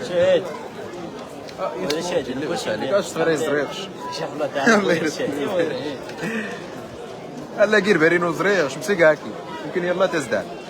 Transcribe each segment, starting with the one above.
شاهد هذا شاهد اللي واش عليك اش صغير يزريقش شوف الله تعالى الا غير بارينو زريقش مسي كاع يمكن يلا تزداد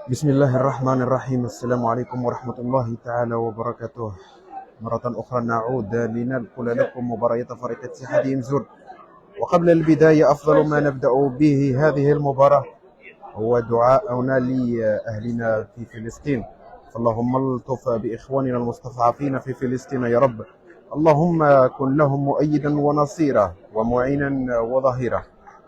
بسم الله الرحمن الرحيم. السلام عليكم ورحمة الله تعالى وبركاته. مرة أخرى نعود لننقل لكم مباريات فريق اتحاد إمزون وقبل البداية أفضل ما نبدأ به هذه المباراة هو دعاؤنا لأهلنا في فلسطين. فاللهم الطف بإخواننا المستضعفين في فلسطين يا رب. اللهم كن لهم مؤيدا ونصيرا ومعينا وظهيرا.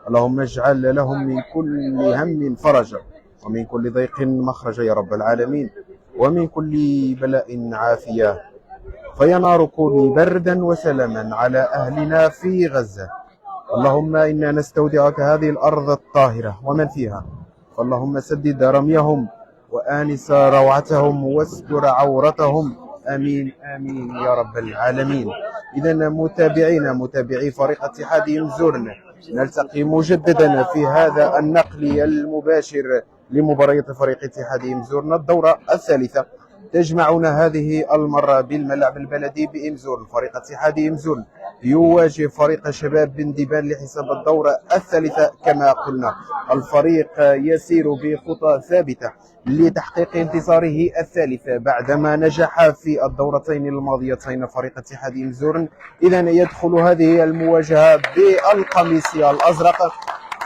اللهم اجعل لهم من كل هم فرجا ومن كل ضيق مخرجا يا رب العالمين، ومن كل بلاء عافية. فيا نار كوني بردا وسلاما على أهلنا في غزة. اللهم إنا نستودعك هذه الأرض الطاهرة ومن فيها، فاللهم سدد رميهم وآنس روعتهم واستر عورتهم. آمين آمين يا رب العالمين. إذا متابعي فريق اتحاد إمزورن، نلتقي مجددا في هذا النقل المباشر لمباريات فريق اتحاد إمزورن الدورة الثالثة. تجمعنا هذه المرة بالملعب البلدي بإمزورن. فريق اتحاد إمزورن يواجه فريق شباب بن ديبان لحساب الدورة الثالثة. كما قلنا الفريق يسير بخطى ثابتة لتحقيق انتصاره الثالث بعدما نجح في الدورتين الماضيتين فريق اتحاد إمزورن. إذا يدخل هذه المواجهة بالقميص الأزرق،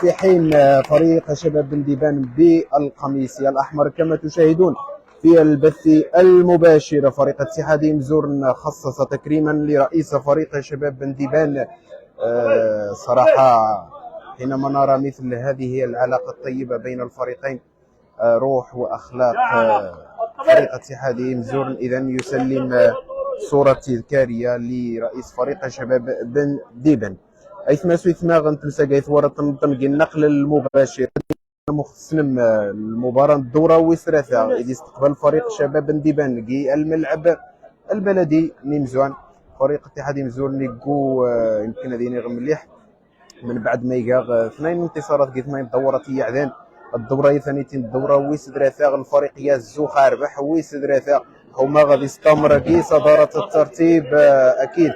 في حين فريق شباب بن ديبان بالقميص الأحمر. كما تشاهدون في البث المباشر فريق اتحاد إمزورن خصص تكريما لرئيس فريق شباب بن ديبان. صراحة حينما نرى مثل هذه العلاقة الطيبة بين الفريقين، روح وأخلاق فريق اتحاد إمزورن، إذا يسلم صورة تذكارية لرئيس فريق شباب بن ديبان. أيثما سويثما غنتلسا ورا النقل المباشر مخصنم المباراة الدورة وثلاثة إذ استقبل فريق شباب بن ديبان كي الملعب البلدي نيمزوان. فريق اتحاد إمزورن نيكو يمكن هذه غير مليح من بعد ما يقاغ 2 انتصارات كي 2 دورات يعدان الدورة ثانيتين الدورة ويس ثلاثة. الفريق يزوخ ربح ويس ثلاثة هما غادي يستمر كي صدارة الترتيب. أكيد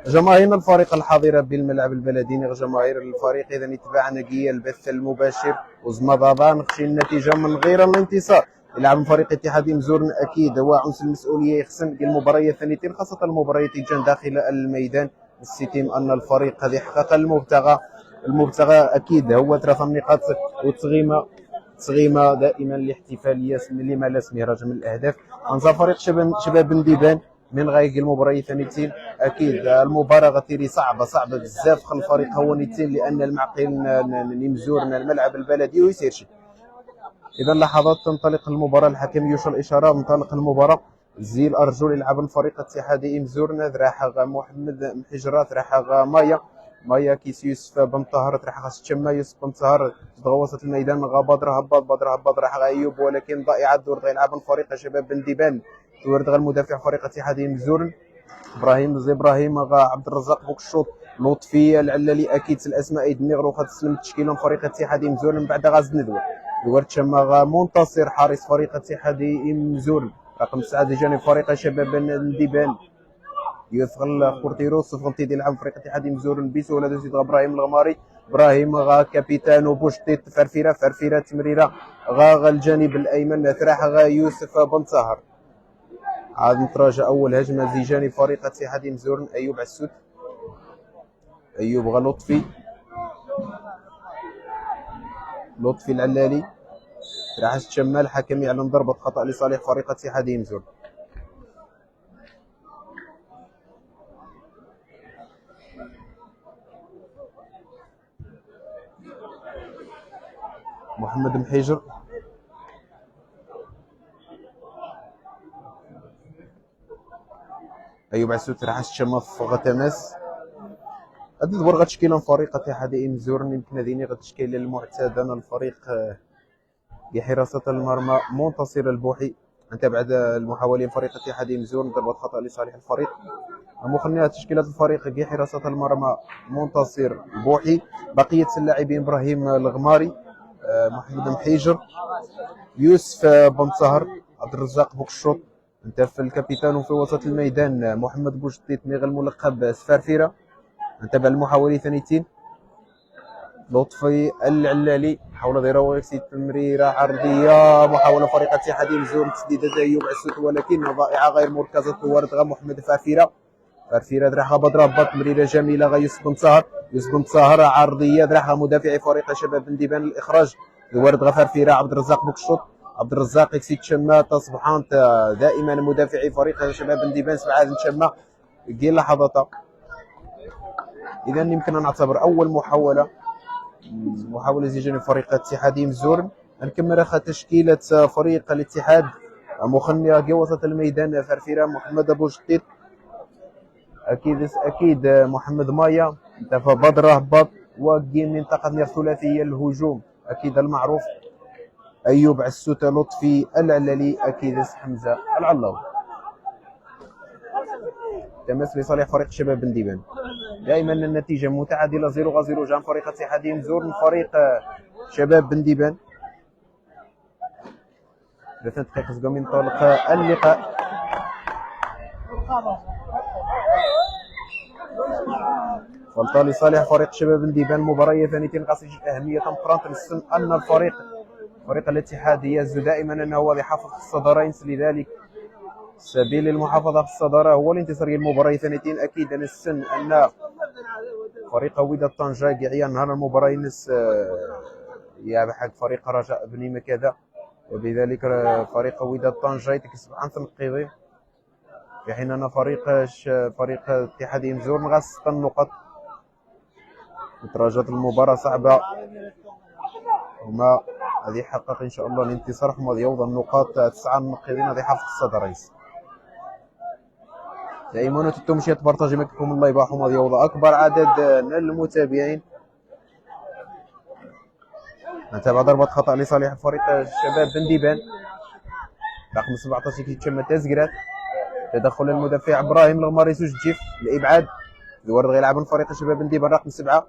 جماهير الفريق الحاضرة بالملعب البلدي جماهير الفريق إذا يتبعنا كي البث المباشر وزمضاضا نخشي النتيجة من غير الانتصار. يلعب فريق اتحاد إمزورن أكيد هو عنصر المسؤولية يخصن المباريات الثانيتين، خاصة المباريات اللي داخل الميدان. السيتيم أن الفريق قد يحقق المبتغى أكيد هو 3 نقاط وتصغيمة دائما لاحتفالية لما لا اسمه رجم الأهداف. أنصار فريق شباب بن ديبان من غايق المباريات ثانيتين. اكيد المباراه غتيري صعبه بزاف خل الفريق هو نيتين، لان المعقل نمزورن الملعب البلدي ويسيرشي. اذا لحظات تنطلق المباراه، الحكم يوصل الاشاره تنطلق المباراه. زي الارجل يلعب الفريق اتحادي إمزورن راح محمد محجرات راح مايا كيس يوسف بن طاهر راح تشما يوسف بن طاهر تغوصت الميدان بدر هبط راح ايوب، ولكن ضائع الدور يلعب الفريق شباب بن ديبان. تورد المدافع فريق اتحاد إمزورن ابراهيم عبد الرزاق بوك الشوط لطفي العلالي. اكيد الاسماء يدمغ وخد تسلم التشكيله فريق اتحاد إمزورن من بعد غاز ندوه ورد شما منتصر حارس فريق اتحاد إمزورن. رقم 9 جانب فريق شباب بن ديبان يثغل خورتيرو صفنتي يلعب فريق اتحاد إمزورن بسهوله دوزيد ابراهيم الغماري. ابراهيم كابيتانو بوشتيت فرفيره تمريره الجانب الايمن تراح يوسف بن طاهر. عاد نتراجع اول هجمه زي جانب فريق اتحاد إمزورن. ايوب عسود ايوب لطفي العلالي راح تشمال. الحكم يعلن ضربه خطا لصالح فريق اتحاد إمزورن. محمد محيجر ايوب عسود راح تشمى في تماس. هذه الدور غتشكيل فريق اتحاد إمزورن يمكن هذه غتشكيل المعتاد. انا الفريق بحراسه المرمى منتصر البوحي. انت بعد المحاولين فريق اتحاد إمزورن ضربه خطا لصالح الفريق. مخليها تشكيله الفريق بحراسه المرمى منتصر البوحي، بقيه اللاعبين ابراهيم الغماري محمد محيجر يوسف بن طاهر عبد الرزاق بوك الشوط. انت في الكابيتان وفي وسط الميدان محمد بوشتيت نيغ الملقب سفارفيره. نتابع المحاولين ثانيتين لطفي العلالي حاول يروج تمريره عرضيه محاوله فريق اتحاد إمزورن تسديده ايوب عسود ولكن ضائعه غير مركزه. ورد محمد فافيره فرفيره درعها بدر هبط تمريره جميله غا يوسف بنتصاهر. يوسف بنتصاهر عرضيه درعها مدافعي فريق شباب بنديبان الاخراج الورد غا فرفيره عبد الرزاق بوكشوط. عبد الرزاق يكسي تشما تصبحان دائما مدافعي فريق شباب بنديبان 7 تشما كي لحظات. اذا يمكن ان نعتبر اول محاوله زيجان فريق اتحادي مزورن. نكمل اخا تشكيله فريق الاتحاد مخنيه كي وسط الميدان فرفيره محمد ابو جديد اكيد محمد مايا انتفى بدر هبط وكي منطقه ثلاثيه الهجوم اكيد المعروف ايوب عسوته لطفي العلالي اكيد حمزه العلاوي. تماس لصالح فريق شباب بنديبان. دائما النتيجه متعادله 0-0 جان فريق اتحادي مزورن فريق شباب بنديبان. 3 دقائق زقوا من طلق اللقاء. غلطه لصالح فريق شباب بنديبان. مباراه ثانيه قاصجه اهميه مقارنه للسن ان فريق الاتحاد يهز دائما انه هو يحافظ في الصدارين. لذلك سبيل المحافظه في الصداره هو الانتصار المباراه ثانيتين. اكيد ان السن ان فريق وداد طنجه كيعيا نهار المباراه ينس يا حق فريق رجاء بني مكذا وبذلك فريق وداد طنجه يتكسب عن تنقيضي في حين ان فريق اتحادي مزورن غا 6 نقط. درجات المباراه صعبه هما غادي يحقق ان شاء الله الانتصار حما يوضع النقاط 9 نقيضين غادي يحافظ الصدر رئيس. دائما تمشي تبارطاجي معكم الله يبارك حما يوضع اكبر عدد من المتابعين. نتابع ضربه خطا لصالح فريق شباب بنديبان رقم 17 كيتشم تزكرات. تدخل المدافع ابراهيم الغماري سوج جيف الابعاد الورد غيلعب من فريق شباب بنديبان رقم 7.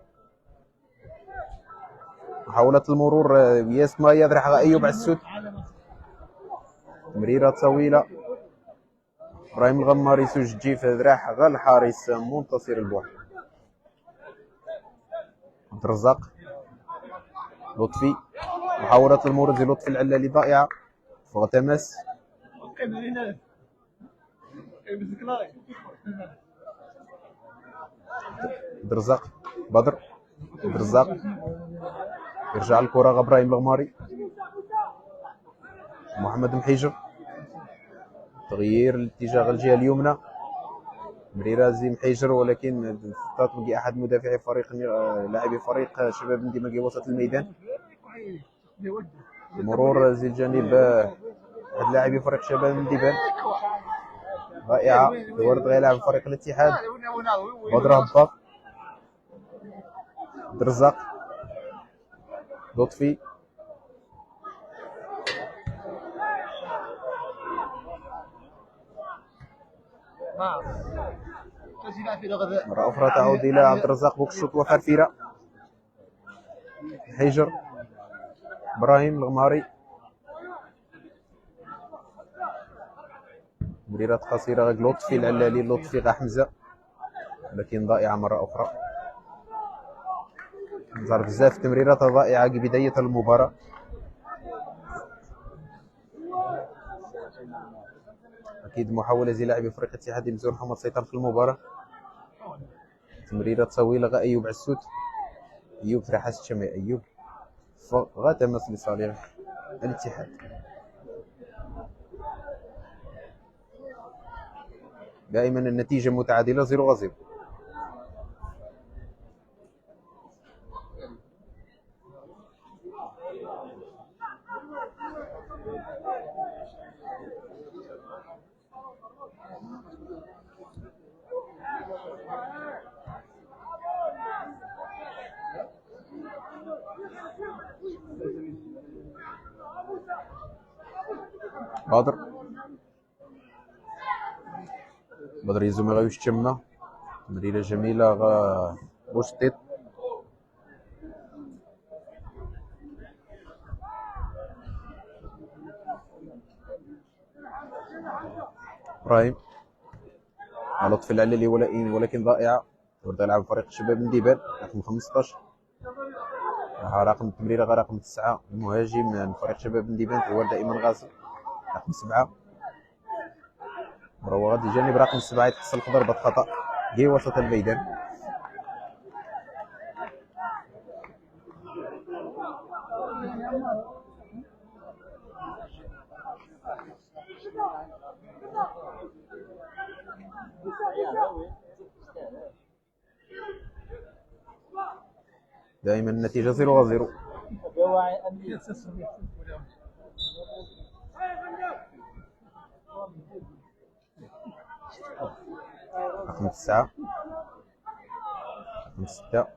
محاولة المرور ياس مايا ذرعها ايوب عسود. تمريرة طويلة ابراهيم الغماري سوج جيف ذراعها غا الحارس منتصر البوح. عبد الرزاق لطفي. محاولة المرور ديال لطفي العلالي ضائعة فوق تماس. عبد الرزاق بدر. عبد الرزاق يرجع الكرة ابراهيم الغماري. محمد محيجر تغيير الاتجاه الجهه اليمنى. مريرة زي محيجر ولكن تطبق احد مدافعي فريق لاعبي فريق شباب بنديبان في وسط الميدان. مرور زي الجانب احد لاعبي فريق شباب بنديبان رائعه. الورد غيلعب فريق الاتحاد بدر هباط. عبد الرزاق لطفي مرة أخرى تعود إلى عبد الرزاق بوكشوط وفرفيرة. حيجر إبراهيم الغماري. مريرات قصيرة لطفي العلالي لطفي غا حمزة لكن ضائعة مرة أخرى. ظهر بزاف تمريرات ضائعة كبداية المباراة. أكيد محاولة زي لاعبي فريق اتحاد مزورن حما تسيطر في المباراة. تمريرة طويلة غا أيوب عسود. أيوب راح تشمع أيوب غا تماس لصالح الاتحاد. دائما النتيجة متعادلة 0-0. بدر يزوم غا يشتمنا. تمريرة جميلة غا بوشتيت. ابراهيم لطفي العلالي ولكن ضائعة. ورد يلعب فريق شباب بنديبان رقم 15. رقم التمريرة غا رقم 9 المهاجم من فريق شباب بنديبان هو دائما غاصب رقم 7. هو غادي جانب رقم 7 يتحصل ضربة خطأ. جه وسط الميدان. دائما النتيجة 0-0. رقم 9 رقم 6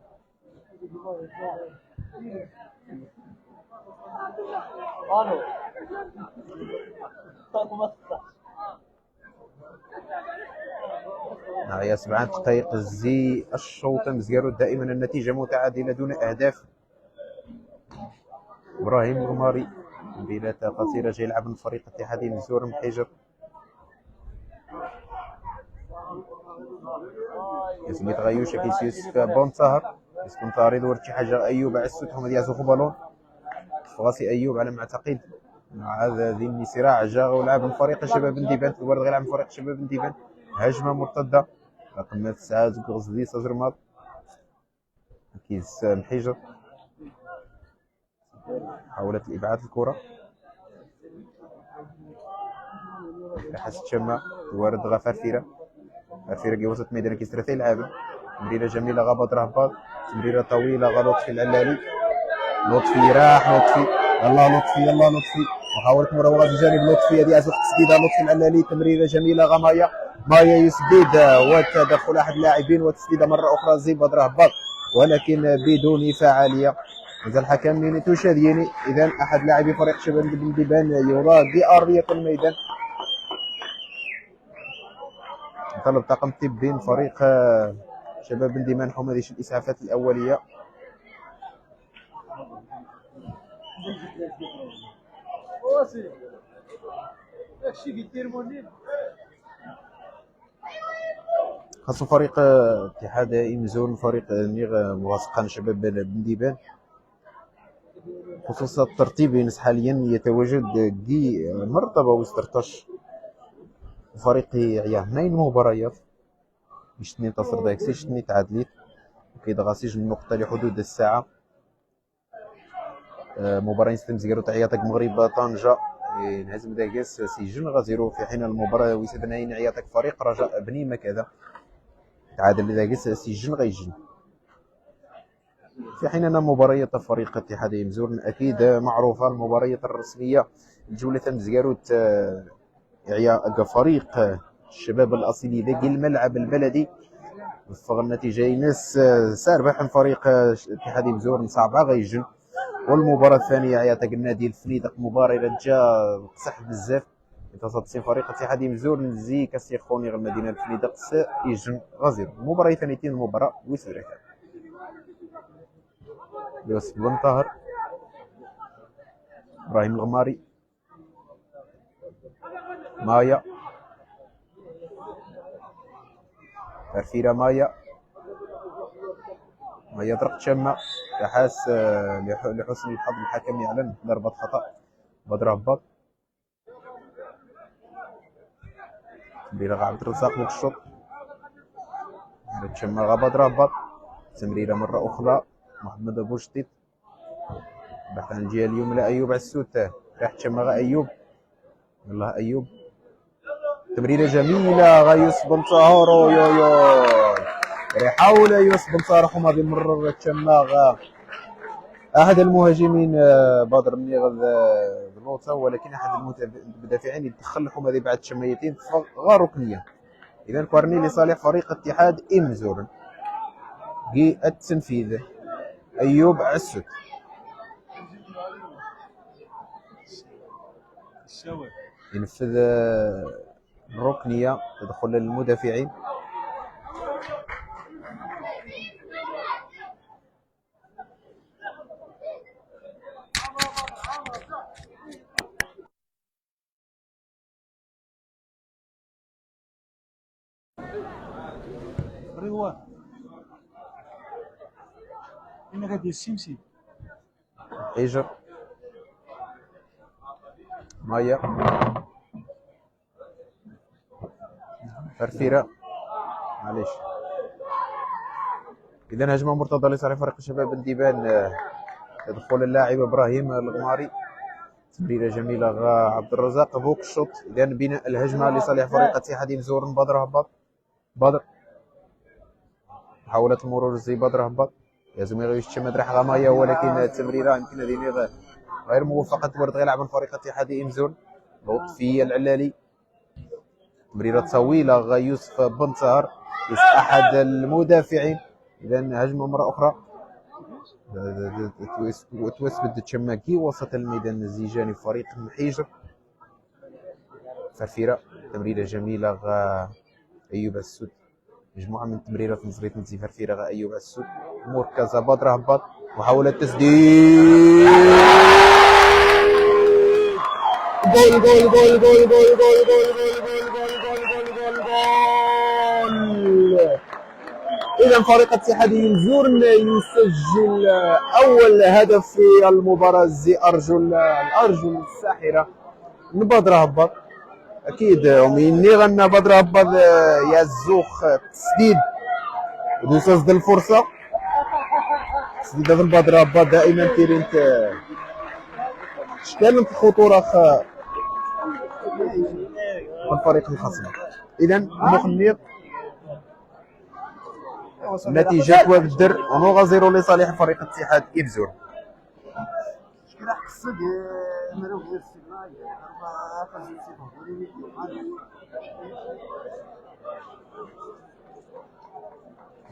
هي 7 دقائق زي الشوط مزيرو. دائما النتيجة متعادلة دون أهداف. إبراهيم الغماري تمريرات قصيرة جاي يلعب من فريق اتحادية مزور محيجر. ياسميت غيوشة كيس يوسف بون سهر يسكن طاري دور شي حاجة أيوب عسوت حمد ياسو بالون فغاسي أيوب على ما أعتقد مع هذا ذي صراع جا ولعب من فريق شباب نديبان. الورد غيلعب من فريق شباب نديبان. هجمة مرتدة رقم 9 غزدي سازرماط كيس محيجر. حاولت الإبعاد الكرة حسن شمة الورد غا فرفيرة كي وسط ميدان كيس 3 لاعب. تمريرة جميلة غابط رهباط. تمريرة طويلة غا لطفي العلالي. لطفي راح لطفي يلا لطفي يلا لطفي. محاولة مراوغة في جانب لطفي هذه عزوق تسديدة لطفي العلالي. تمريرة جميلة غا مايا يسديد وتدخل أحد اللاعبين وتسديدة مرة أخرى زيباد رهباط ولكن بدون فعالية. إذا الحكم من تشاديني إذا أحد لاعبي فريق شباب نديبان يراد بأرضية الميدان. طلب طاقم الطبي من فريق شباب نديبان حماديش الإسعافات الأولية. خاصة فريق اتحاد إمزون فريق نيغ موافقا شباب نديبان خصوصا الترتيب ينس حاليا يتواجد كي مرتبة وسترتاش. الفريق يعيا 2 مباريات مش 2 تصر دايكسيش 2 تعادليت وكيدغاسيج من نقطة لحدود الساعة. مباراة نستمزيرو تعياتك مغرب طنجة نهزم داكاس سجن غازيرو في حين المباراة ويسدناين عياتك فريق رجاء بنيمة كذا تعادل داكاس سجن غيجن. في حين أن مباريات فريق اتحاد مزور أكيد معروفة. المباريات الرسمية الجولة مزيروت إعياء فريق الشباب الأصيلي ذاك الملعب البلدي وفق النتيجة ينس ساربح فريق اتحاد مزور صعبة غيجن. والمباراة الثانية عياتك النادي الفنيدق مباراة رجا قصح بزاف يتصدسين فريق اتحاد مزور نزي كسيخوني المدينة الفنيدق يجن غزير. المباراة ثانيتين المباراة ويسرك يوسف بن طاهر إبراهيم الغماري مايا فرفيرة مايا طرق شمة تحاس لحسن الحظ الحكم يعلن ضربة خطأ بدر هباط. تمريرة غا عبد الرزاق بوك الشوط شمة غا بدر هباط. تمريرة مرة أخرى محمد أبو جديد بحث عن الجهة اليمنى أيوب عسوت راح شمة غا أيوب يلاه أيوب. تمريرة جميلة غا يوسف بن طاهر يحاول يوسف بن طاهر هذه المرة شمة غا أحد المهاجمين بدر النيغ بنوطة ولكن أحد المدافعين يدخل هذه بعد شميتين غا ركنية. إذا كورني لصالح فريق اتحاد إمزور. جي التنفيذ أيوب عسوت ينفذ الركنية تدخل للمدافعين. رضوان إن غادي الشمسي حجر مايا فرفيرة معليش اذا هجمه مرتضى لصالح فريق شباب الديبان. يدخل اللاعب ابراهيم الغماري، تمريره جميله عبد الرزاق بوك الشوط. اذا بناء الهجمه لصالح فريق اتحاد مزورن. بدر هباط، بدر محاولة المرور زي بدر هباط لازم يشتم مدرح غماية، ولكن التمريرة يمكن هذه غير موفقة. ورد غيلعب من فريق اتحاد مزورن. لطفي العلالي، تمريرة طويلة يوسف بن سهر أحد المدافعين. إذا هجمة مرة أخرى توسبد التشماكي وسط الميدان الزيجاني فريق الحجر. فرفيرة، تمريرة جميلة أيوب السود. مجموعة من التمريرات نظرية نتي فرفيرة أيوب السود. مركزة بدر هباط، محاولة تسديد، جول جول جول جول جول جول جول جول جول جول جول جول جول. إذا فريق اتحاد مزورن يسجل أول هدف في المباراة. الأرجل الساحرة من بدر هباط. اكيد ومني غنى بدر هباط يا الزوخ تسديد دوساز ديال الفرصه. تسديد هذا بدر هباط دائما كاين اشكال الخطوره من فريق الخصم. اذا مخنيق نتيجه وبدر ونوغا زيرو لصالح فريق اتحاد إبزور.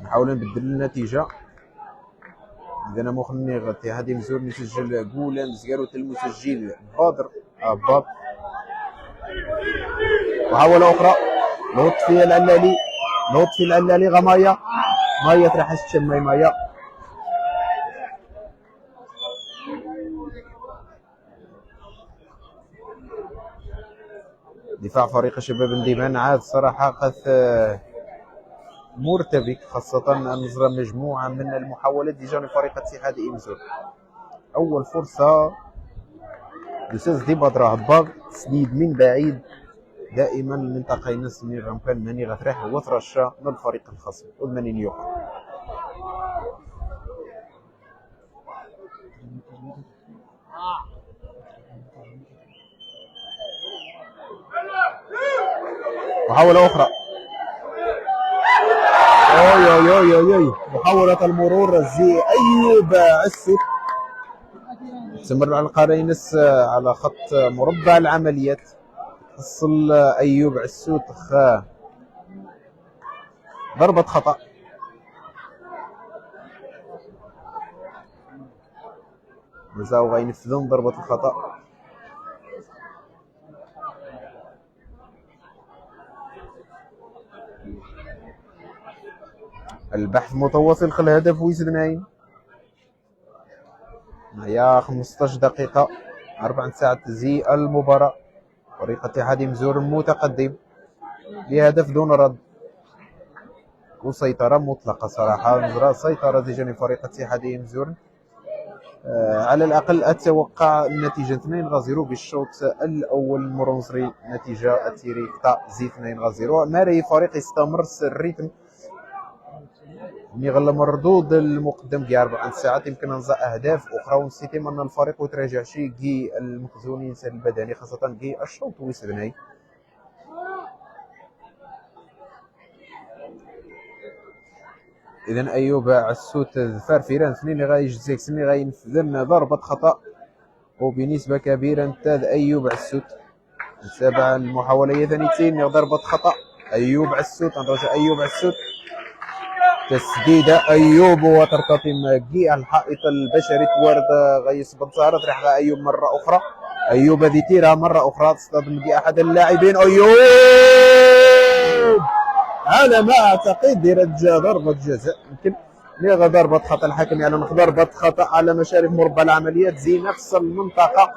نحاول نبدل النتيجة. إذا مخنيغ اتحاد مزور يسجل جولا مزيار المسجل بدر هباط. محاولة أخرى لطفي العلالي، لطفي العلالي غماية، مايا تراح تشمي مايا. دفاع فريق شباب الديبان عاد صراحة قد مرتبك، خاصة نظرا مجموعة من المحاولات ديجا لفريق اتحاد إمزور. أول فرصة دوساز دي بدر هباط، تسديد من بعيد. دائما المنطقة ينس من كان ماني غتريح وثرشة من الفريق الخصم والمانين يوقع. محاولة أخرى، محاولة المرور زي أيوب عسوت. استمر على القرينس على خط مربع العمليات. حصل أيوب عسوت ضربة خطأ. مازالوا غينفذون ضربة الخطأ. البحث متواصل خل هدف ويزدناين. هي 15 دقيقة 4 ساعات زي المباراة. فريق اتحاد مزور متقدم بهدف دون رد وسيطرة مطلقة. صراحة نظرة سيطرة ديجا فريق اتحاد مزور. على الأقل أتوقع النتيجة 2-0 بالشوط الأول مرونزري. نتيجة أتيريكتا زي 2-0. ماري فريق يستمر الريتم ملي مردود المقدم كي 4 ساعات يمكن ننزع اهداف اخرى ونسيتي من الفريق وتراجع شي كي المخزونين البدني خاصه كي الشوط ويسبناي. اذا ايوب عسوت ظفار فيران سنين غايجزيك سنين غاينفذن ضربه خطا وبنسبه كبيره انتهى ايوب عسوت. تابع المحاوله ثانيتين ضربه خطا ايوب عسوت. نرجع ايوب عسوت، تسديده ايوب وترتطم كي الحائط البشري تورد غيصبد صارت راح ايوب مره اخرى. ايوب هذه تيرها مره اخرى تصطدم كي احد اللاعبين. ايوب على ما اعتقد يرجى ضربه جزاء. يمكن لغى ضربه خطا الحكم يعلن ضربه خطا على مشارف مربع العمليات زي نفس المنطقه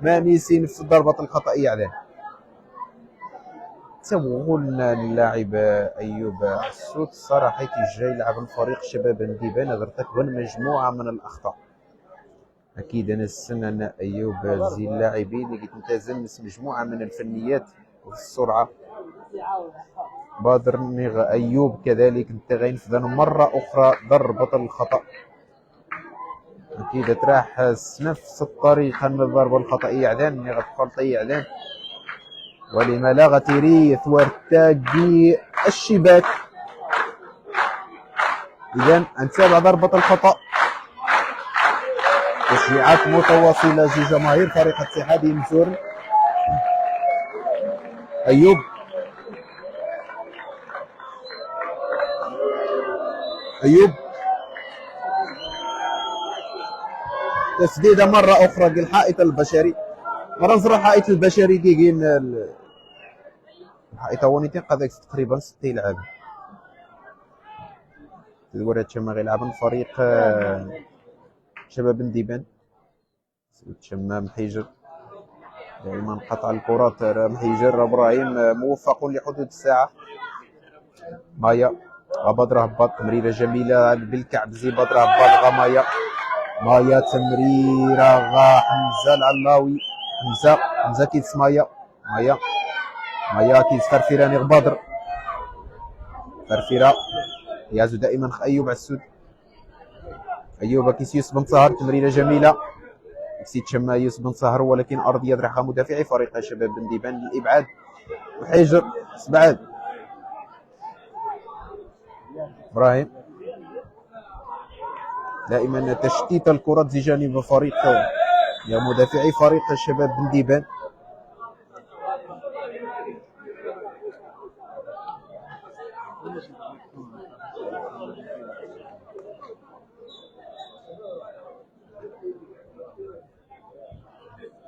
ما نسي نفس ضربه الخطا عليه. قلنا اللاعب ايوب عسوت الصراحه كي جاي يلعب الفريق شباب الديبان ارتكب مجموعه من الاخطاء. اكيد انا السنه انا ايوب زي اللاعبين اللي تمتازن مجموعه من الفنيات والسرعه بدر نيغ أيوب كذلك انت غينفذ مرة أخرى ضربة الخطأ. أكيد تراح نفس الطريقة من الضربة الخطأية عدان نيغ خلطية عدان، ولما لا غتيري ثورتاقي الشباك. إذا نتابع ضربة الخطأ، تشجيعات متواصلة لجماهير فريق اتحادية مزورن. أيوب تسديدة مرة أخرى للحائط البشري. مرة نزرع الحائط البشري كيجين الحائط هو تقدر تقريبا 60 لاعب. تدور تشما غيلعب فريق شباب نديبان. تشما محيجر دائما قطع الكرات. محيجر ابراهيم موفق لحدود الساعة. مايا بدر هبط تمريرة جميلة بالكعب زي بدر هبط غمايا. مايا تمريرة غا حمزة العلاوي. حمزة كيتس مايا كيتس فرفيراني غبادر. فرفيرة يازو دائما أيوب عسود. أيوب كيس يوسف بن صهر تمريرة جميلة. نسيت شما يوسف بن صهر ولكن أرضية درعها مدافعي فريق شباب بن ديبان للإبعاد. وحيجر سبعاد إبراهيم دائما تشتيت الكرات في جانب فريق يا مدافعي فريق الشباب بن ديبان.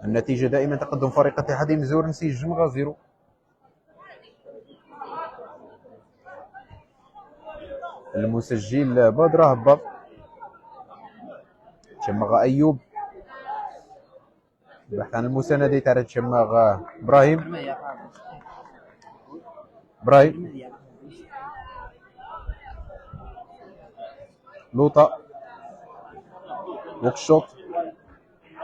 النتيجة دائما تقدم فريق اتحاد مزور نسيج جمغا 0. المسجل بدر هبط. تشمغ أيوب بحث عن المساندة تاع تشمغ إبراهيم لوطا وكشوط.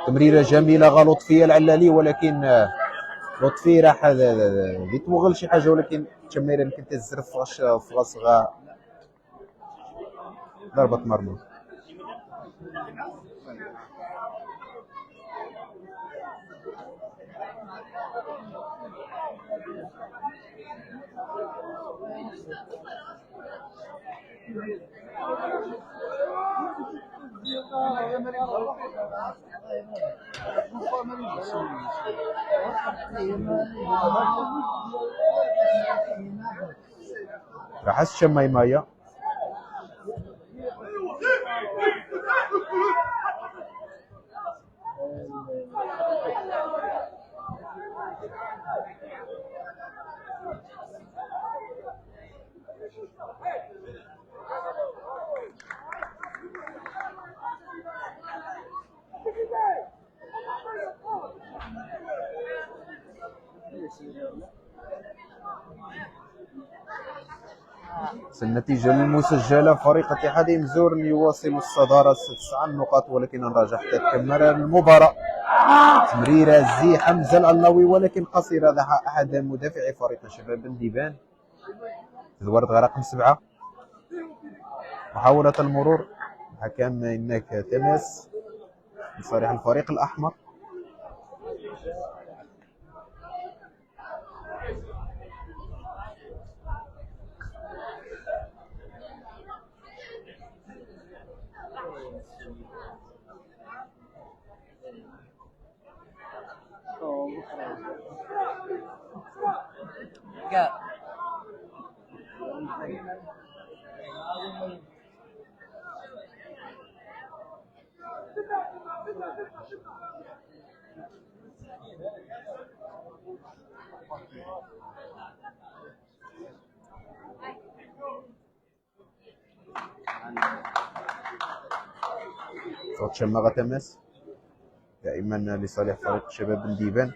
تمريرة جميلة غا لطفية العلالي ولكن لطفي راح يتوغل شي حاجة ولكن تمريرة يمكن تزرف في غا ضربة مرمى. راح الشماي مايا النتيجة المسجلة فريق اتحاد مزورن يواصل الصدارة 9 نقاط ولكن الرجاء حتى تكمل المباراة. تمريرة زي حمزة العلاوي ولكن قصيرة هذا أحد مدافعي فريق شباب الديبان. تزورت رقم 7. محاولة المرور حكم هناك تماس لصالح الفريق الأحمر. صوت شماغة تماس دائما لصالح فريق شباب الديبان.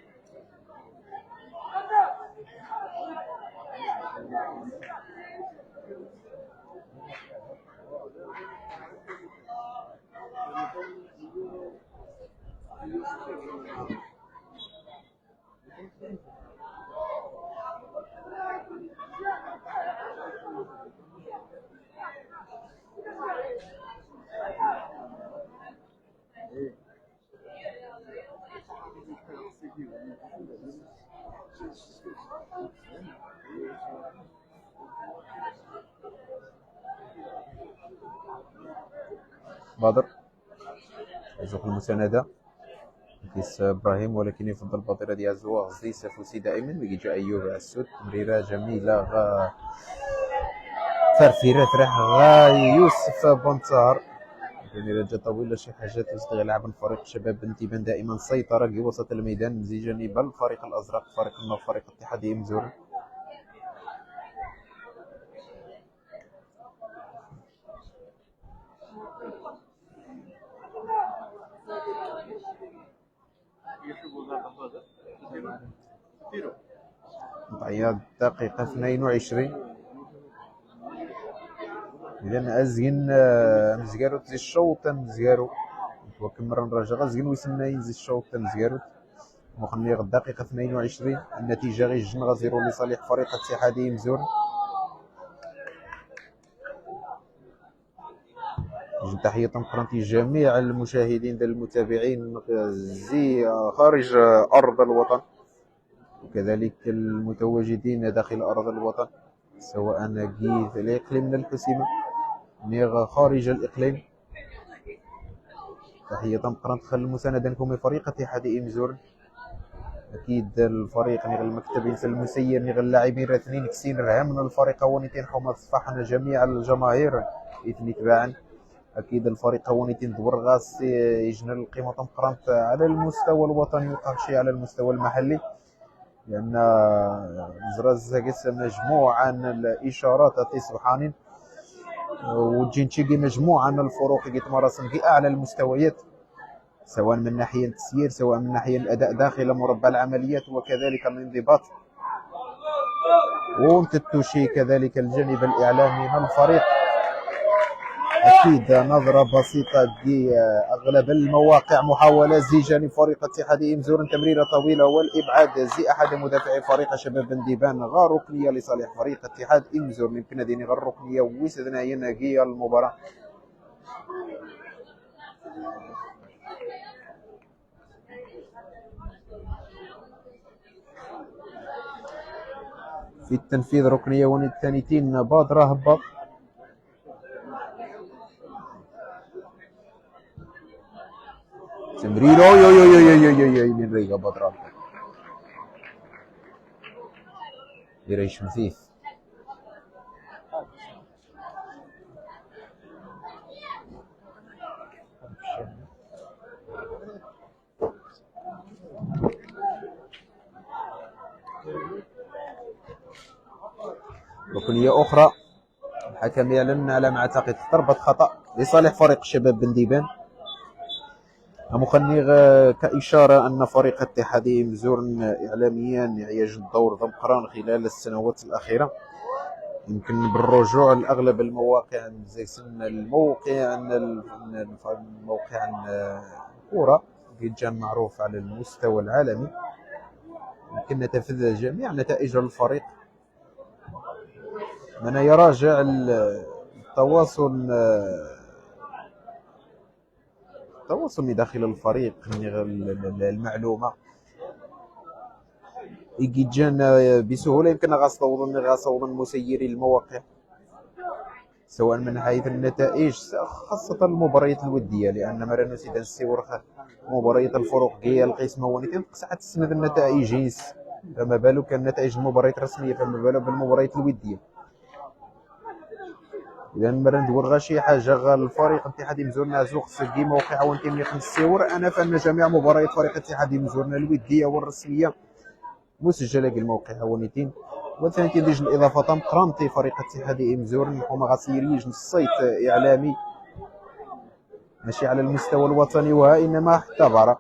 بدر يزوق المساندة كيس ابراهيم، ولكن يفضل البطيره ديال زوا غزي سافوسي دائما. ويجي ايوب عسود، تمريره جميله فرفيره فرح يوسف بنتار، تمريره جا طويله شي حاجه تشتغل لعب الفريق شباب بنتيبان دائما سيطره في وسط الميدان مزيجا بين الفريق الازرق فريق النور فريق اتحادية مزورن. ضيع دقيقة 22. إذا أزين مزيارو تزي الشوط مزيارو وكمرة نرجع غازين ويسمى ينزل الشوط مزيارو مخني الدقيقة 22. النتيجة غير جن غزيرو لصالح فريق اتحادية مزور. تحية مقرنتي جميع المشاهدين المتابعين زي خارج أرض الوطن وكذلك المتواجدين داخل أرض الوطن، سواء في الإقليم من الحسيمة نيغ خارج الإقليم. تحية مقرنت خل المساندة لكم فريق اتحادية مزور. أكيد الفريق نيغ المكتب ينسى المسير نيغ اللاعبين اثنين كسين راه من الفريق ونيتين حما صفحنا جميع الجماهير اثنين تباعا. أكيد الفريق ونيتين دور غاس يجنى القيمة مقرنت على المستوى الوطني وقرشي على المستوى المحلي، لأن زراز قس مجموعة من الإشارات سبحانين وجينتشيكي مجموعة من الفروق يتمارسن في أعلى المستويات، سواء من ناحية التسيير سواء من ناحية الأداء داخل مربع العمليات وكذلك الانضباط ومتتوشي كذلك الجانب الإعلامي من الفريق. أكيد نظرة بسيطة أغلب المواقع محاولة زي جانب فريق اتحادية مزور، تمريرة طويلة والإبعاد زي أحد مدافعي فريق شباب بنديبان غار ركنية لصالح فريق اتحاد مزور. يمكن ديني غار ركنية ويسدنا ينهي المباراة. في التنفيذ ركنية والثانيتين بادرة هبط تمرير من ريقة بادرة يريش مثيث ركنية أخرى. الحكم يعلن على ما أعتقد ضربة خطأ لصالح فريق شباب بنديبان. مخنيغ كإشارة أن فريق اتحادية مزورن إعلاميا يعيش الدور ضمقران خلال السنوات الأخيرة. يمكن بالرجوع لأغلب المواقع زي الموقع الكورة جدا معروف على المستوى العالمي، يمكن نتفذ جميع نتائج الفريق. من يراجع التواصل داخل الفريق المعلومة يجي جانا بسهولة، يمكن غاصوضن مسيري المواقع سواء من حيث النتائج خاصة المباريات الودية، لأن مرة نسيت نسيور مباريات الفروقية القسمة ونيتين ساعات تسند النتائج فما بالك النتائج المباريات الرسمية، فما بالك بالمباريات الودية. إذا مرة ندور غا شي حاجة الفريق اتحادية مزورنا زوق سكي موقع ونتيم السيور. أنا فأن جميع مباريات فريق اتحادية مزورنا الودية والرسمية مسجلة في الموقع ونتيم. وثاني تيجي الإضافة مقرانتي فريق اتحادية مزورن هما غاسيريج الصيت إعلامي ماشي على المستوى الوطني وإنما حتى برا.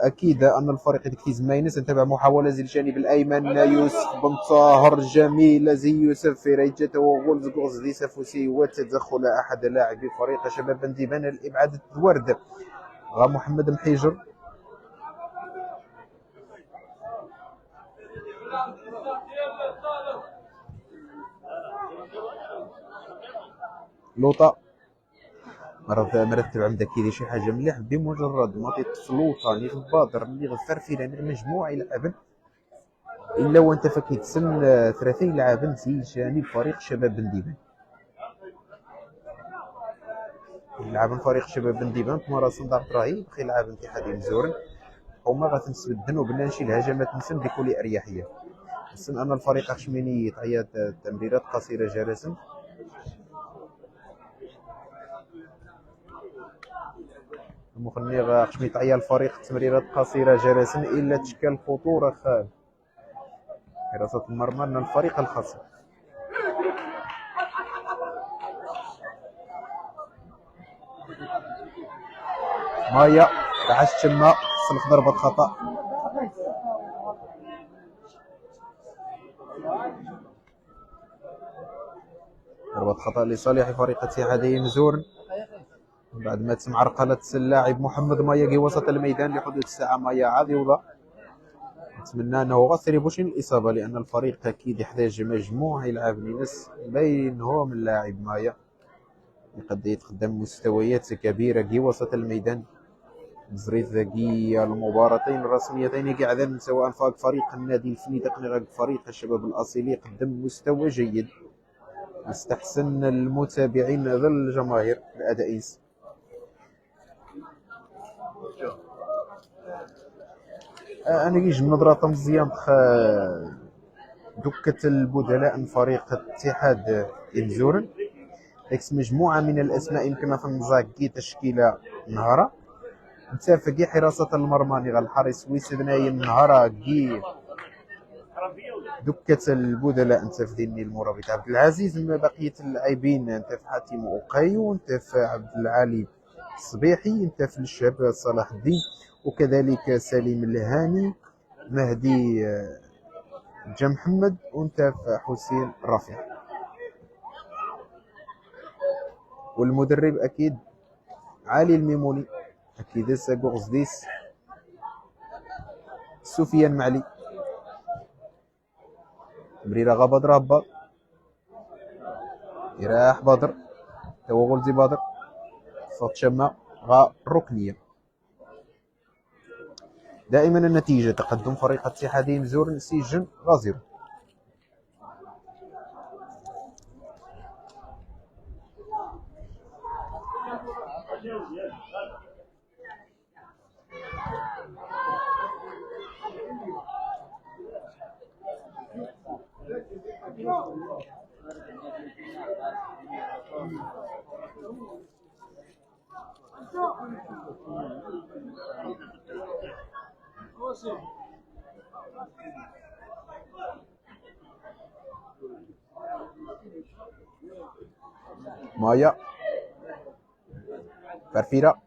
أكيد أن الفريق يكتيز ماينس نتابع محاولة زي الجانب الأيمن يوسف بن طاهر جميلة زي يوسف في ريجته وغولز غوز دي سافوسي وتدخل أحد لاعبي فريق شباب بنديبان الإبعاد الورد غا محمد محيجر. لوطا مرات تبع عندك كيدير شي حاجه مليح بمجرد ما تفلوطا ني البادر ني غفرفيله ني مجموعه يلعبن الا وانت فكيتسن 30 لاعب في جانب فريق شباب بنديبان. يلعب فريق شباب بنديبان تمارا صندار ابراهيم بخي لاعب اتحادي مزورن هما غتنسبدن وبنمشي الهجمات نسن بكل اريحيه. نسن ان الفريق خشميني تعيا تمريرات قصيره جالسا المخني خشمي تعيا الفريق تمريرات قصيره جالسا الا تشكل خطوره خال حراسه المرمى ان الفريق الخصم. مايا تعش تما صلح ضربه خطا ضربة خطأ لصالح فريق اتحادية مزورن بعد ما تم عرقلة اللاعب محمد مايا وسط الميدان لحدود الساعة. مايا عاد يوضع نتمنى انه غسر بوشين الاصابة لان الفريق اكيد يحتاج مجموعة يلعب نس بينهم اللاعب مايا قد يتقدم مستويات كبيرة كي وسط الميدان. زريت ذكي المباراتين الرسميتين قاعدين سواء فاق فريق النادي الفني تقني فريق الشباب الاصيلي قدم مستوى جيد يستحسن المتابعين ذا الجماهير الاداء. انا كيجي نظره مزيان دكة البدلاء من فريق اتحاد مزورن اكس مجموعه من الاسماء يمكن فنزاكي تشكيله نهارا متفقي حراسه المرمى نغال الحارس ويسدناي نهارا كي دكة البدلاء انت في ديني المرابط عبد العزيز من بقيه اللاعبين انت في حاتم اوقيو انت في عبد العالي الصبيحي انت في الشاب صلاح الدين وكذلك سليم الهاني مهدي جا محمد وانت في حسين رافع. والمدرب اكيد علي الميموني اكيد ساقوغزديس سفيان معلي مريرة غا بدر هباط يراح بدر توغل زي بدر صوت شما غا الركنية. دائما النتيجة تقدم فريق اتحادي مزورن سجن غازر. مايا فرفيرة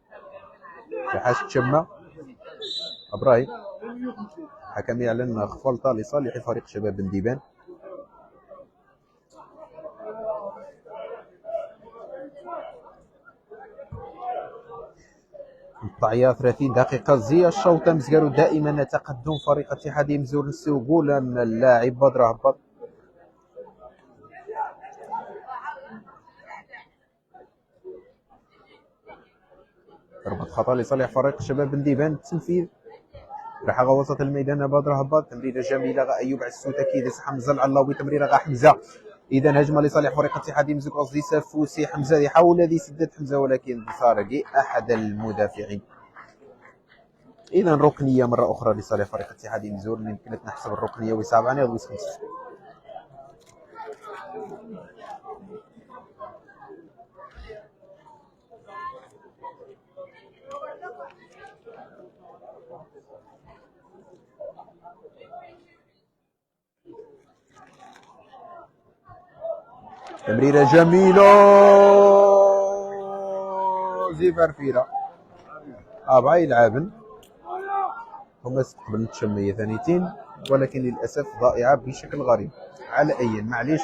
شحاش تشمة ابراهيم حكم يعلن خفلطة لصالح فريق شباب بنديبان. الطعية 30 دقيقة زي الشوط مزقارو دائما تقدم فريق اتحادي مزور نسوقولا اللاعب بدر هبط ضربة خطأ لصالح فريق شباب بنديبان. التنفيذ راح غا وسط الميدان بدر هبط تمريرة جميلة غا ايوب عسوته كيدس حمزة العلاوي تمريرة غا حمزة اذا هجمة لصالح فريق اتحادي مزوق قصدي سفوسي حمزة يحاول الذي سدد حمزة ولكن بصارقي احد المدافعين. اذا ركنية مرة اخرى لصالح فريق اتحادي مزور يمكن نحسب الركنية ويصعب عليه غويس خمس. تمريرة جميلة زي فرفيرة أربعة يلعبن هما استقبل التشمية ثانيتين ولكن للأسف ضائعة بشكل غريب. على أي معليش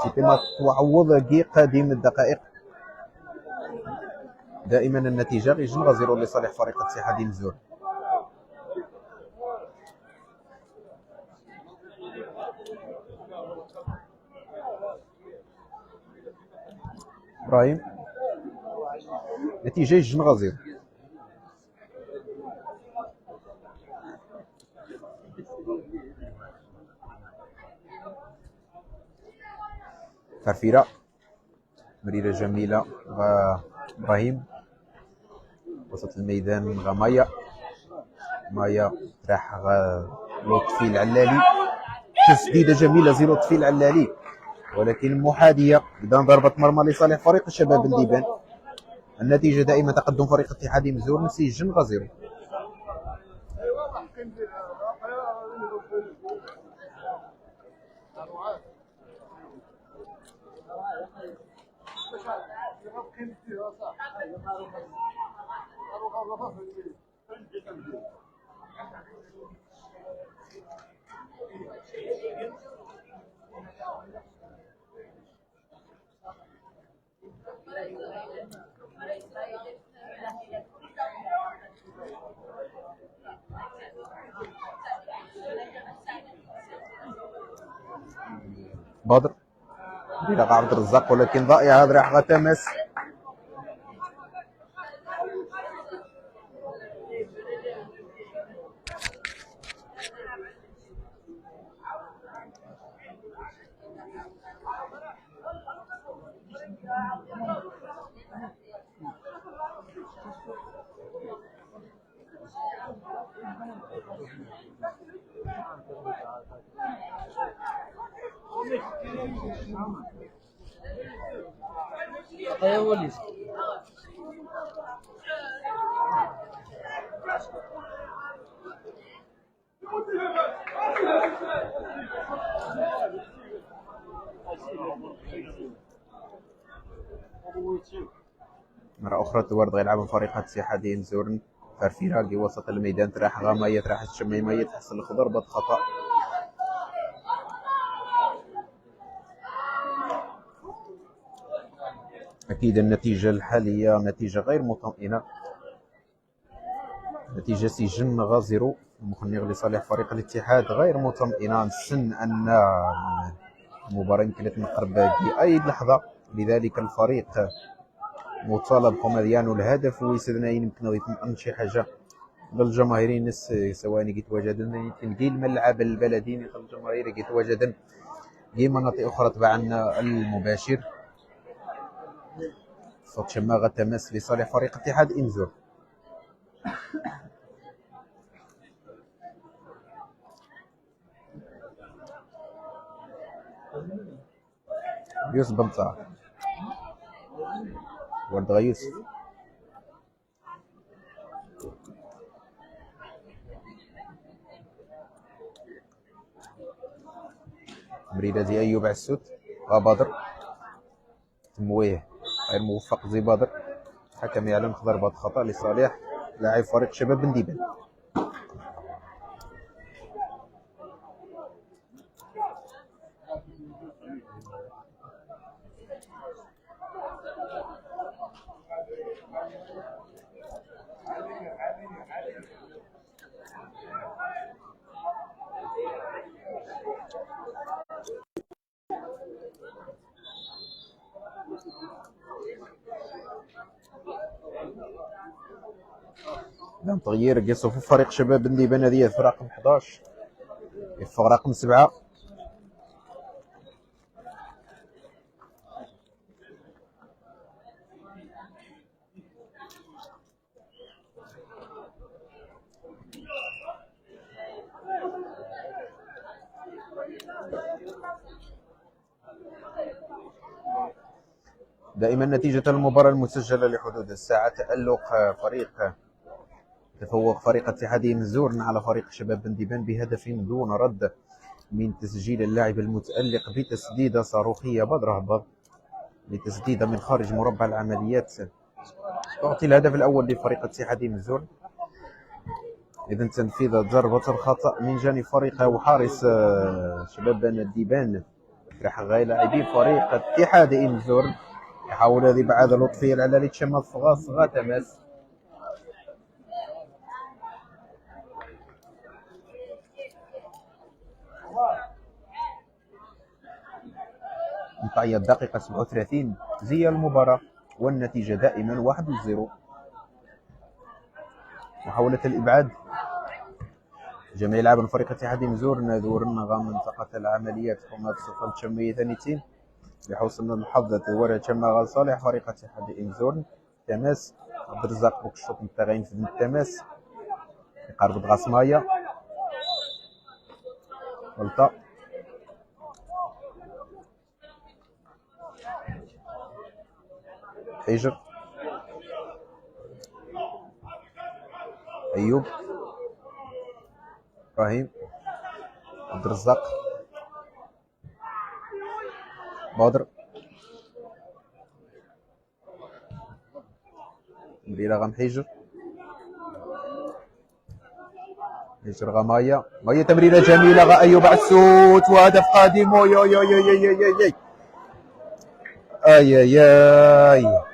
سيتم تعوض كي قديم الدقائق. دائما النتيجة غيجن غزيرو لصالح فريق اتحادي مزور. ابراهيم نتيجة جوج غزير. فرفيرة مريرة جميلة ابراهيم وسط الميدان غمايا مايا راح لطفي العلالي، تسديده جميله زي لطفي العلالي ولكن محاديه. اذا ضربه مرمى لصالح فريق الشباب بنديبان. النتيجه دائما تقدم فريق اتحاد مزور نسيج غزيرو. بدر بلغ عبد الرزاق ولكن ضائعه راح غتمس. مرة أخرى تورد غيلعب فريق اتحاد مزورن. فرفيراقي وسط الميدان تراح غامية تراح الشميمية تحصل ضربة خطأ. أكيد النتيجة الحالية نتيجة غير مطمئنة، نتيجة سجن غازرو مخنغ لصالح فريق الاتحاد غير مطمئنة. نسن أن المباراة يمكن تنقرب بأي لحظة، لذلك الفريق مطالب قمديان الهدف ويسدنا يمكن يطمئن شي حاجة للجماهيرين نس ثواني كيتواجدن يمكن دي الملعب البلدي الجماهير كيتواجدن دي مناطق أخرى تبعنا المباشر. صوت شماغة تماس لصالح فريق اتحاد إنزور. يوسف بنطا ولد غيوسف مريدة دي أيوب عسود وبدر تمويه غير موفق زي بدر. حكم يعلن ضربة خطأ لصالح لاعب فريق شباب بنديبان. لم تغيير كي صفوف فريق شباب بنديبان هذه في رقم 11 في رقم 7. دائما نتيجة المباراة المسجلة لحدود الساعة تألق تفوق فريق اتحاد مزورن على فريق شباب بنديبان بهدف دون رد من تسجيل اللاعب المتألق بتسديدة صاروخية بدر هبط لتسديدة من خارج مربع العمليات. تعطي الهدف الأول لفريق اتحاد مزورن. إذا تنفيذ ضربة الخطأ من جانب فريق وحارس شباب بنديبان راح غاي لاعبي فريق اتحاد مزورن. يحاول هذه بعد لطفي العلالي تشمل فغاص غاتماس. انتهت الدقيقة 37 زي المباراة والنتيجة دائما 1-0. محاولة الإبعاد. جميع لاعب فريق اتحاد مزورنا دور نغا منطقة العمليات هما بصفة تشمية ثانيتين لحسن الحظ دورة تشمى صالح فريق اتحاد مزورن. تماس عبد الرزاق بوك الشوط متغين في التماس يقارب غاسمايا غلطة. حجر أيوب إبراهيم عبد الرزاق بدر تمريرة غام حجر غماية مايا تمريرة جميلة غا أيوب عسوت وهدف قادم. يا يا يا يا يا يا يا يا يا.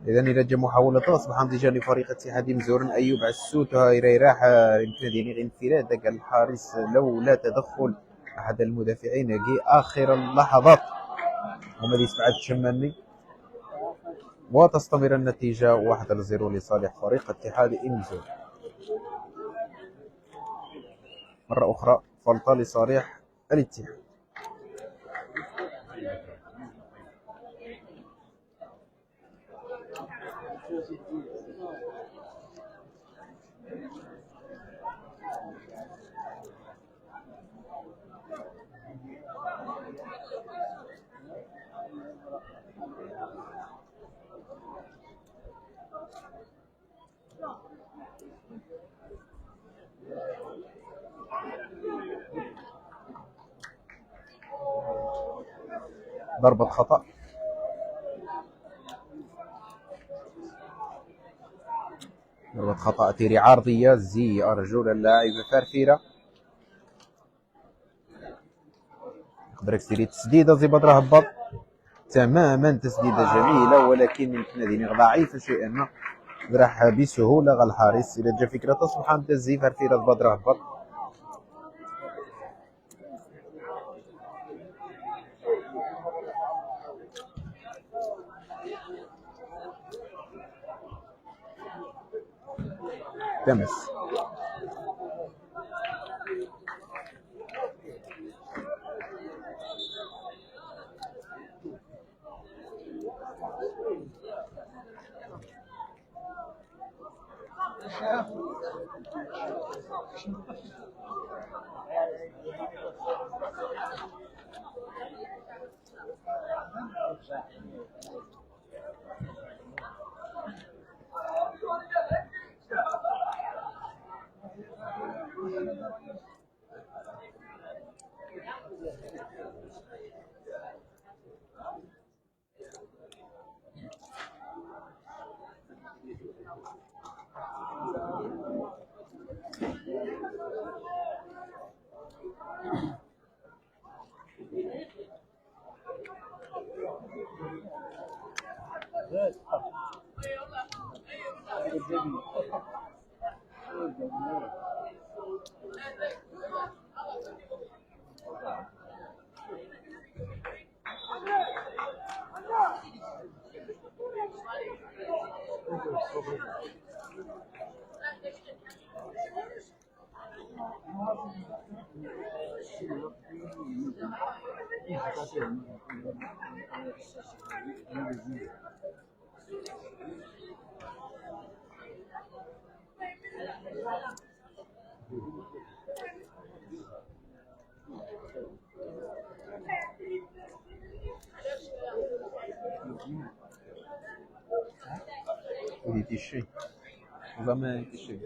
إذا إلى جا محاولة أصبح نتيجة لفريق اتحاد مزورن. أيوب عسوت هاي راح يمكن ديني انفراد داك الحارس لولا تدخل أحد المدافعين كي آخر اللحظات هما اللي سبعة تشمني. وتستمر النتيجة 1-0 لصالح فريق اتحاد مزورن. مرة أخرى فلطة لصالح الاتحاد. ضربة خطأ. ضربة خطأ تيري عارضية زي أرجل اللاعب فرفيرة. يقدر يسيري تسديدة زي بدر هبط تماما تسديدة جميلة ولكن يمكن ضعيفة شيئا ما راح بسهولة غا الحارس. إذا جا فكرة تصبح أنت زي فرفيرة بدر هبط. تمس ودي تيشي زعما تيشي.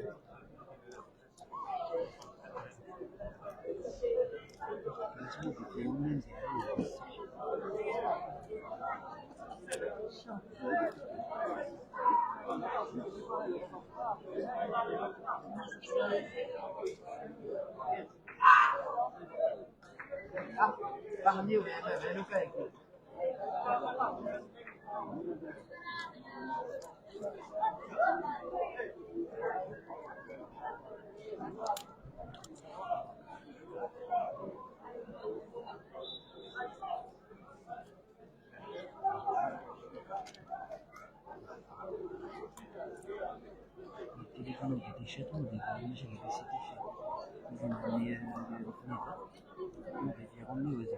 حنا بدي شات ودي ماشي بدي سيتي شي زين هي ركنيته ودي يغني وزع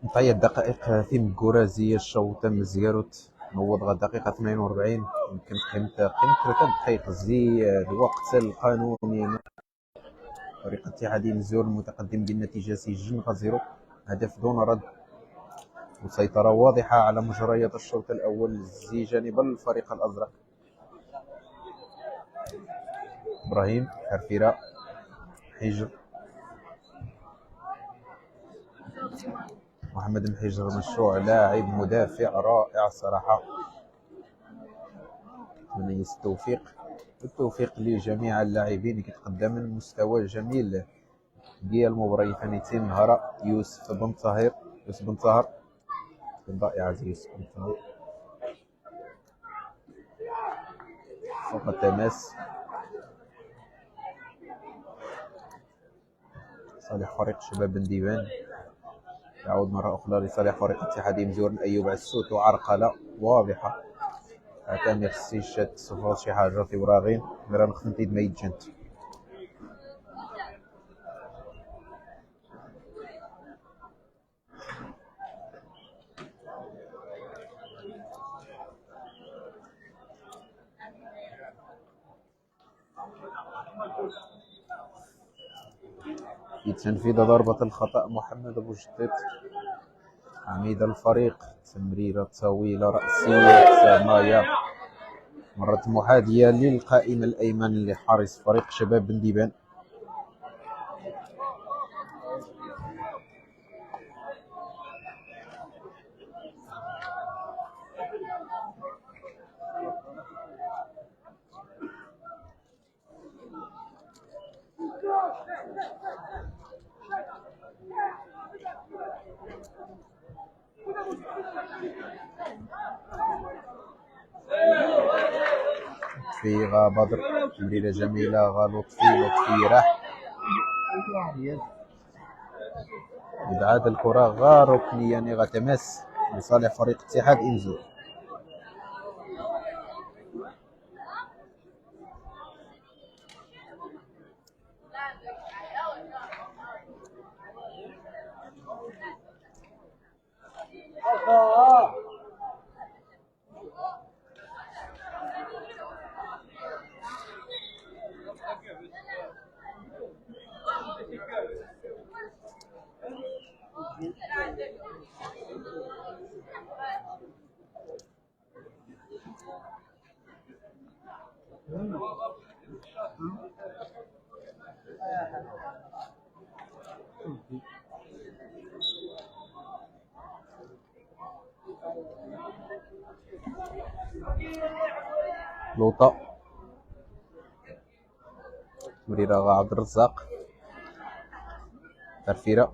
انتهي الدقائق ثيم كورازية الشوط مزياروت نوض غا دقيقة 48 يمكن قيمة 3 دقائق زي الوقت القانوني. فريق اتحادية مزيور المتقدم بالنتيجة سجن غزيرو هدف دون رد وسيطرة واضحة على مجريات الشوط الأول زي جانب الفريق الأزرق. إبراهيم حرفيرة حجر محمد محجر مشروع لاعب مدافع رائع صراحة. من التوفيق لجميع اللاعبين اللي كيتقدموا المستوى الجميل ديال المباراة ثانيتين نهار يوسف بن طاهر رائع يوسف بن طاهر فوق التماس. صالح فريق شباب بن ديوان يعود مرة أخرى لصالح فريق اتحادية مزيور أيوب عسوت وعرقلة واضحة كان يخصي شات صفات شي حاجة في وراغين مرة نخدم ما يتجنت. يتنفذ ضربة الخطأ محمد أبو جديد عميد الفريق. تمريرة طويلة رأسية سماية مرت محاذية للقائم الأيمن لحارس فريق شباب بن ديبان. في غا بدر تمريرة جميلة غا لطفي راح إبعاد الكرة غا ركنية يعني غا تماس لصالح فريق اتحاد إنزو. لوطا تمريرة غا عبد الرزاق فرفيرة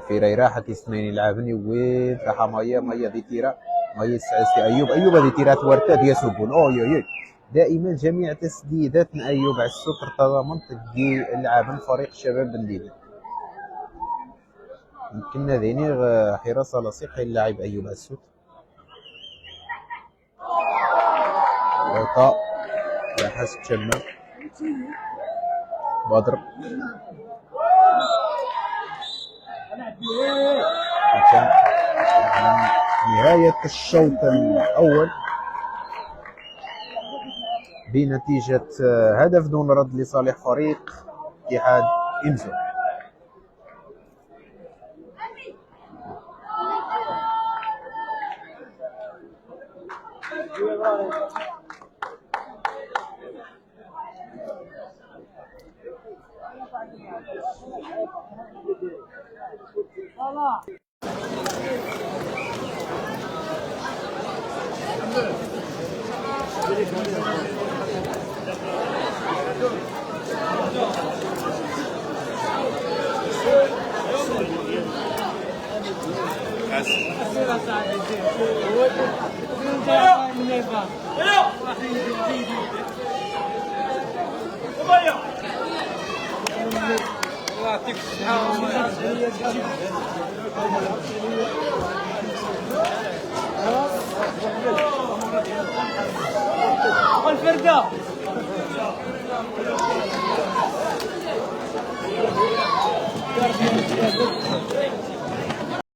يراحة اثنين يلعبني وين راح مايا دي تيرا مايا السعسي أيوب هذه تيرات ورتاد يسوبون دائما جميع تسديدات أيوب على السكر تضامن تدي لعب فريق شباب بن ديبان. يمكن ذيني حراسة لصيق اللاعب أيوب عسوت لوطا يا حسب شمام بدر نهاية الشوط الأول بنتيجة هدف دون رد لصالح فريق اتحاد إنزو. يعطيك الصحة. والفردة